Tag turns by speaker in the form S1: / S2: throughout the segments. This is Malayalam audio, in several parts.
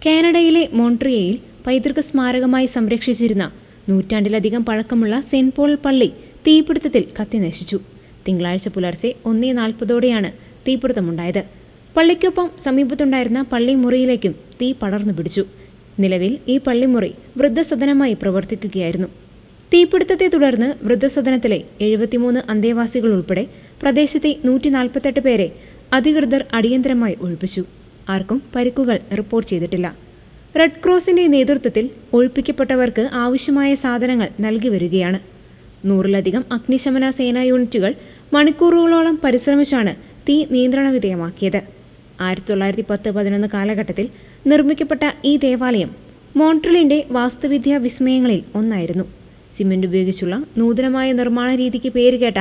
S1: കാനഡയിലെ മോൺട്രിയയിൽ പൈതൃക സ്മാരകമായി സംരക്ഷിച്ചിരുന്ന നൂറ്റാണ്ടിലധികം പഴക്കമുള്ള സെന്റ് പോൾ പള്ളി തീപിടുത്തത്തിൽ കത്തിനശിച്ചു. തിങ്കളാഴ്ച പുലർച്ചെ 1:40 തീപിടുത്തമുണ്ടായത്. പള്ളിക്കൊപ്പം സമീപത്തുണ്ടായിരുന്ന പള്ളിമുറിയിലേക്കും തീ പടർന്നു പിടിച്ചു. നിലവിൽ ഈ പള്ളിമുറി വൃദ്ധസദനമായി പ്രവർത്തിക്കുകയായിരുന്നു. തീപിടുത്തത്തെ തുടർന്ന് വൃദ്ധസദനത്തിലെ 73 അന്തേവാസികൾ ഉൾപ്പെടെ പ്രദേശത്തെ 148 പേരെ അധികൃതർ അടിയന്തരമായി ഒഴിപ്പിച്ചു. ആർക്കും പരിക്കുകൾ റിപ്പോർട്ട് ചെയ്തിട്ടില്ല. റെഡ് ക്രോസിന്റെ നേതൃത്വത്തിൽ ഒഴിപ്പിക്കപ്പെട്ടവർക്ക് ആവശ്യമായ സാധനങ്ങൾ നൽകി വരികയാണ്. 100-ലധികം അഗ്നിശമന സേനാ യൂണിറ്റുകൾ മണിക്കൂറുകളോളം പരിശ്രമിച്ചാണ് തീ നിയന്ത്രണ വിധേയമാക്കിയത്. 1910-11 കാലഘട്ടത്തിൽ നിർമ്മിക്കപ്പെട്ട ഈ ദേവാലയം മോൺട്രിയലിന്റെ വാസ്തുവിദ്യാ വിസ്മയങ്ങളിൽ ഒന്നായിരുന്നു. സിമന്റ് ഉപയോഗിച്ചുള്ള നൂതനമായ നിർമ്മാണ രീതിക്ക് പേരുകേട്ട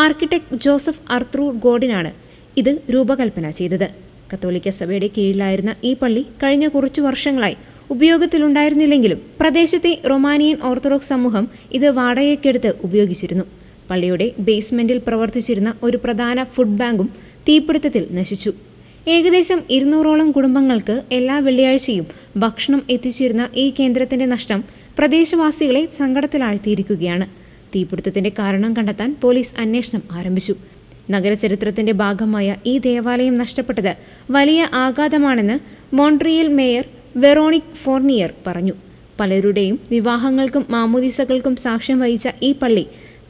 S1: ആർക്കിടെക്ട് ജോസഫ് ആർത്രൂർ ഗോർഡിനാണ് ഇത് രൂപകൽപ്പന ചെയ്തത്. കത്തോലിക്ക സഭയുടെ കീഴിലായിരുന്ന ഈ പള്ളി കഴിഞ്ഞ കുറച്ചു വർഷങ്ങളായി ഉപയോഗത്തിലുണ്ടായിരുന്നില്ലെങ്കിലും പ്രദേശത്തെ റൊമാനിയൻ ഓർത്തഡോക്സ് സമൂഹം ഇത് വാടകയ്ക്കെടുത്ത് ഉപയോഗിച്ചിരുന്നു. പള്ളിയുടെ ബേസ്മെന്റിൽ പ്രവർത്തിച്ചിരുന്ന ഒരു പ്രധാന ഫുഡ് ബാങ്കും തീപിടുത്തത്തിൽ നശിച്ചു. ഏകദേശം 200ഓളം കുടുംബങ്ങൾക്ക് എല്ലാ വെള്ളിയാഴ്ചയും ഭക്ഷണം എത്തിച്ചിരുന്ന ഈ കേന്ദ്രത്തിന്റെ നഷ്ടം പ്രദേശവാസികളെ സങ്കടത്തിലാഴ്ത്തിയിരിക്കുകയാണ്. തീപിടുത്തത്തിന്റെ കാരണം കണ്ടെത്താൻ പോലീസ് അന്വേഷണം ആരംഭിച്ചു. നഗരചരിത്രത്തിന്റെ ഭാഗമായ ഈ ദേവാലയം നഷ്ടപ്പെട്ടത് വലിയ ആഘാതമാണെന്ന് മോൺട്രിയൽ മേയർ വെറോണിക് ഫോർണിയർ പറഞ്ഞു. പലരുടെയും വിവാഹങ്ങൾക്കും മാമോദീസകൾക്കും സാക്ഷ്യം വഹിച്ച ഈ പള്ളി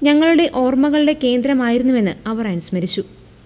S1: ഞങ്ങളുടെ ഓർമ്മകളുടെ കേന്ദ്രമായിരുന്നുവെന്ന് അവർ അനുസ്മരിച്ചു.